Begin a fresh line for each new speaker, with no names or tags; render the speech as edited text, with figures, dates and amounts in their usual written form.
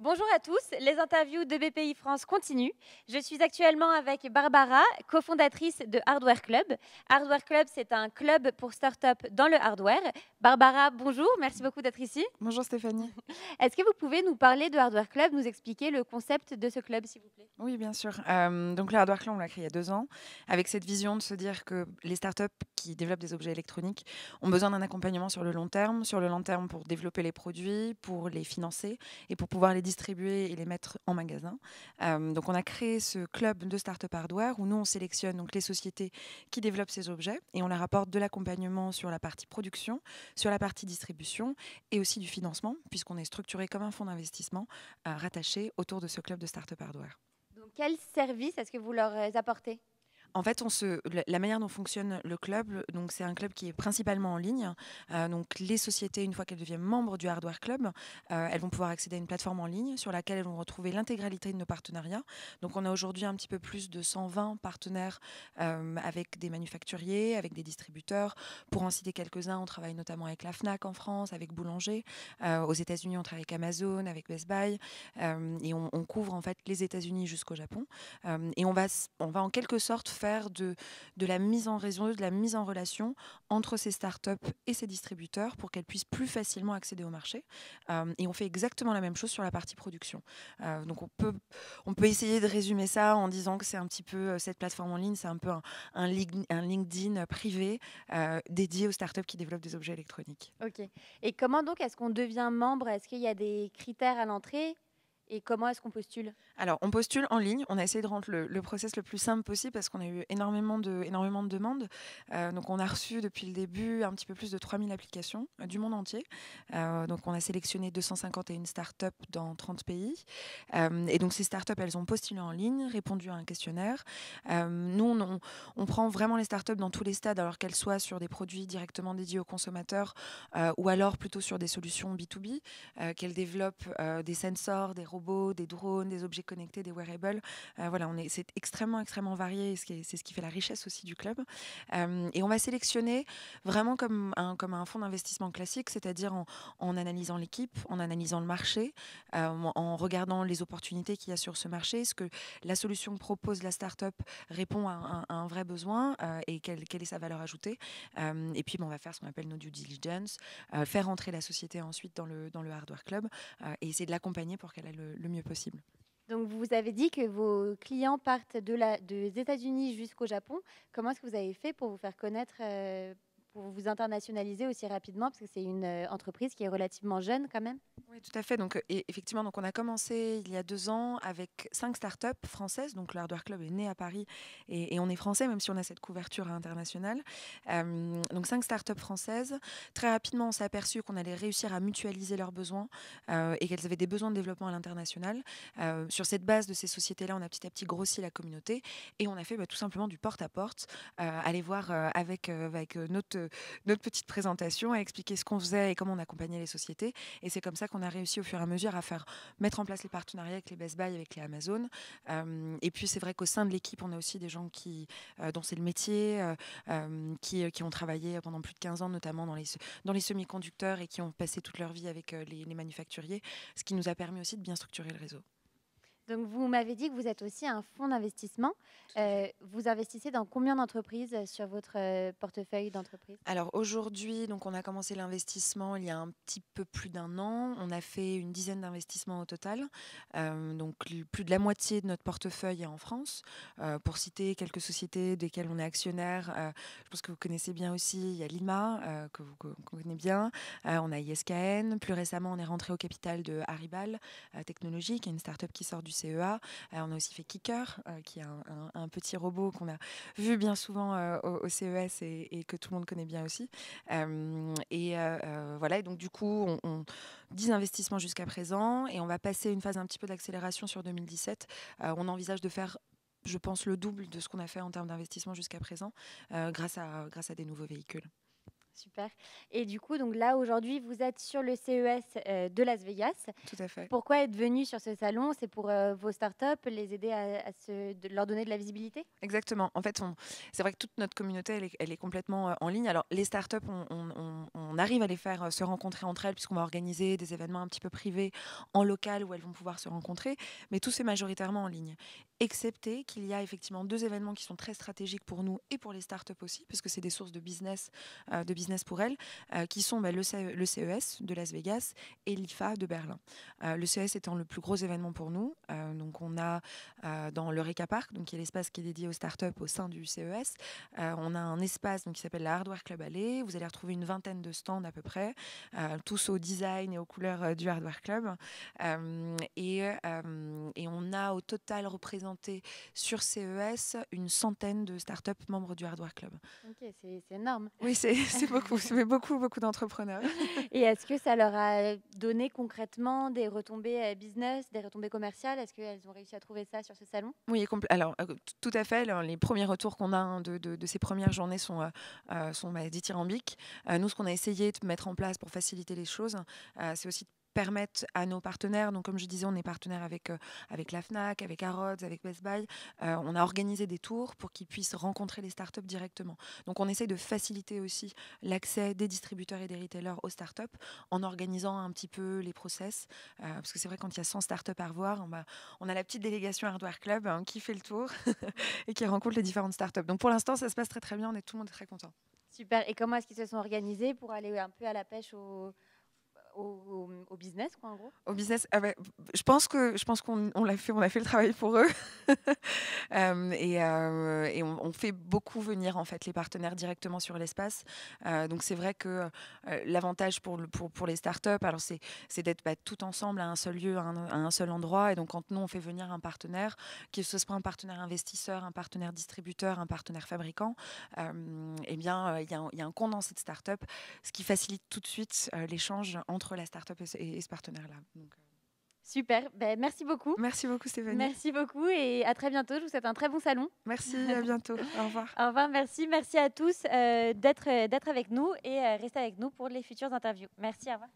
Bonjour à tous, les interviews de BPI France continuent. Je suis actuellement avec Barbara, cofondatrice de Hardware Club. Hardware Club, c'est un club pour start-up dans le hardware. Barbara, bonjour, merci beaucoup d'être ici.
Bonjour Stéphanie.
Est-ce que vous pouvez nous parler de Hardware Club, nous expliquer le concept de ce club, s'il vous plaît?
Oui, bien sûr. Donc le Hardware Club, on l'a créé il y a 2 ans, avec cette vision de se dire que les startups qui développent des objets électroniques ont besoin d'un accompagnement sur le long terme pour développer les produits, pour les financer et pour pouvoir les distribuer et les mettre en magasin. Donc on a créé ce club de startup hardware où nous, on sélectionne donc les sociétés qui développent ces objets et on leur apporte de l'accompagnement sur la partie production, sur la partie distribution et aussi du financement, puisqu'on est structuré comme un fonds d'investissement rattaché autour de ce club de startup hardware.
Donc, quel service est-ce que vous leur apportez?
En fait, la manière dont fonctionne le club, donc c'est un club qui est principalement en ligne. Donc les sociétés, une fois qu'elles deviennent membres du Hardware Club, elles vont pouvoir accéder à une plateforme en ligne sur laquelle elles vont retrouver l'intégralité de nos partenariats. Donc on a aujourd'hui un petit peu plus de 120 partenaires avec des manufacturiers, avec des distributeurs. Pour en citer quelques-uns, on travaille notamment avec la Fnac en France, avec Boulanger. Aux États-Unis, on travaille avec Amazon, avec Best Buy. Et on couvre en fait les États-Unis jusqu'au Japon. Et on va en quelque sorte faire de la mise en réseau, de la mise en relation entre ces startups et ces distributeurs pour qu'elles puissent plus facilement accéder au marché. Et on fait exactement la même chose sur la partie production. Donc on peut essayer de résumer ça en disant que c'est un petit peu cette plateforme en ligne, c'est un peu un LinkedIn privé dédié aux startups qui développent des objets électroniques.
Ok. Et comment donc est-ce qu'on devient membre? Est-ce qu'il y a des critères à l'entrée? Et comment est-ce qu'on postule?
Alors, on postule en ligne. On a essayé de rendre le process le plus simple possible parce qu'on a eu énormément de demandes. Donc, on a reçu depuis le début un petit peu plus de 3000 applications du monde entier. Donc, on a sélectionné 251 startups dans 30 pays. Et donc, ces startups, elles ont postulé en ligne, répondu à un questionnaire. Nous, on prend vraiment les startups dans tous les stades, alors qu'elles soient sur des produits directement dédiés aux consommateurs ou alors plutôt sur des solutions B2B, qu'elles développent des sensors, des robots, des drones, des objets connectés, des wearables. Voilà, c'est extrêmement varié, et c'est ce qui fait la richesse aussi du club. Et on va sélectionner vraiment comme un fonds d'investissement classique, c'est-à-dire en analysant l'équipe, en analysant le marché, en regardant les opportunités qu'il y a sur ce marché, ce que la solution que propose la start-up répond à un vrai besoin et quelle est sa valeur ajoutée. Et puis, on va faire ce qu'on appelle nos due diligence, faire entrer la société ensuite dans le Hardware Club et essayer de l'accompagner pour qu'elle aille le mieux possible.
Donc, vous avez dit que vos clients partent des États-Unis jusqu'au Japon. Comment est-ce que vous avez fait pour vous faire connaître, pour vous internationaliser aussi rapidement? Parce que c'est une entreprise qui est relativement jeune quand même.
Oui, tout à fait. Donc, effectivement, donc on a commencé il y a 2 ans avec 5 startups françaises. Donc, le Hardware Club est né à Paris et on est français, même si on a cette couverture internationale. Donc, 5 startups françaises. Très rapidement, on s'est aperçu qu'on allait réussir à mutualiser leurs besoins et qu'elles avaient des besoins de développement à l'international. Sur cette base de ces sociétés-là, on a petit à petit grossi la communauté et on a fait tout simplement du porte-à-porte, aller voir avec notre petite présentation, à expliquer ce qu'on faisait et comment on accompagnait les sociétés. Et c'est comme ça qu'on a réussi au fur et à mesure à faire mettre en place les partenariats avec les Best Buy, avec les Amazon. Et puis c'est vrai qu'au sein de l'équipe, on a aussi des gens dont c'est le métier, qui ont travaillé pendant plus de 15 ans, notamment dans les semi-conducteurs et qui ont passé toute leur vie avec les manufacturiers, ce qui nous a permis aussi de bien structurer le réseau.
Donc, vous m'avez dit que vous êtes aussi un fonds d'investissement.
Tout à fait.
Vous investissez dans combien d'entreprises sur votre portefeuille d'entreprises?
Alors aujourd'hui, donc on a commencé l'investissement il y a un petit peu plus d'un an. On a fait une dizaine d'investissements au total. Donc plus de la moitié de notre portefeuille est en France. Pour citer quelques sociétés desquelles on est actionnaire, je pense que vous connaissez bien aussi, il y a Lima, qu'on connaît bien. On a ISKN. Plus récemment, on est rentré au capital de Haribal Technologies, qui est une start-up qui sort du CEA. On a aussi fait Kicker, qui est un petit robot qu'on a vu bien souvent au CES et que tout le monde connaît bien aussi. Voilà, et donc du coup, 10 investissements jusqu'à présent et on va passer une phase un petit peu d'accélération sur 2017. On envisage de faire, je pense, le double de ce qu'on a fait en termes d'investissement jusqu'à présent grâce à des nouveaux véhicules.
Super. Et du coup, donc là, aujourd'hui, vous êtes sur le CES de Las Vegas.
Tout à fait.
Pourquoi être venu sur ce salon? C'est pour vos startups, les aider à leur donner de la visibilité?
Exactement. En fait, c'est vrai que toute notre communauté, elle est complètement en ligne. Alors, les startups, on arrive à les faire se rencontrer entre elles, puisqu'on va organiser des événements un petit peu privés en local où elles vont pouvoir se rencontrer, mais tout c'est majoritairement en ligne. Excepté qu'il y a effectivement 2 événements qui sont très stratégiques pour nous et pour les startups aussi, parce que c'est des sources de business pour elles, qui sont le CES de Las Vegas et l'IFA de Berlin. Le CES étant le plus gros événement pour nous, donc on a dans l'Eureka Park, donc qui est l'espace qui est dédié aux startups au sein du CES. On a un espace donc, qui s'appelle la Hardware Club Alley. Vous allez retrouver une vingtaine de stands à peu près, tous au design et aux couleurs du Hardware Club. Et on a au total représenté sur CES une centaine de startups membres du Hardware Club.
Ok, c'est énorme.
Oui, c'est beaucoup, c'est beaucoup, beaucoup d'entrepreneurs.
Et est-ce que ça leur a donné concrètement des retombées business, des retombées commerciales? Est-ce qu'elles ont réussi à trouver ça sur ce salon?
Oui, alors tout à fait. Alors, les premiers retours qu'on a de ces premières journées sont dithyrambiques. Nous, ce qu'on a essayé de mettre en place pour faciliter les choses, c'est aussi de permettre à nos partenaires, donc comme je disais, on est partenaire avec la FNAC, avec Harrods, avec Best Buy, on a organisé des tours pour qu'ils puissent rencontrer les startups directement. Donc on essaye de faciliter aussi l'accès des distributeurs et des retailers aux startups en organisant un petit peu les process, parce que c'est vrai quand il y a 100 startups à revoir, on a la petite délégation Hardware Club qui fait le tour et qui rencontre les différentes startups. Donc pour l'instant, ça se passe très très bien, tout le monde est très content.
Super. Et comment est-ce qu'ils se sont organisés pour aller un peu à la pêche au business, quoi, en gros?
Au business, je pense qu'on on a fait le travail pour eux. Et on fait beaucoup venir en fait les partenaires directement sur l'espace. Donc c'est vrai que l'avantage pour les startups, alors c'est d'être tout ensemble à un seul lieu, à un seul endroit. Et donc quand nous on fait venir un partenaire, que ce soit un partenaire investisseur, un partenaire distributeur, un partenaire fabricant, eh bien il y a un condensé de startups, ce qui facilite tout de suite l'échange entre la startup et ce partenaire-là. Donc,
Super. Ben, merci beaucoup.
merci beaucoup Stéphanie.
Merci beaucoup et à très bientôt. Je vous souhaite un très bon salon.
Merci, à bientôt. Au revoir.
Au revoir, merci. Merci à tous d'être avec nous et restez avec nous pour les futures interviews. Merci, au revoir.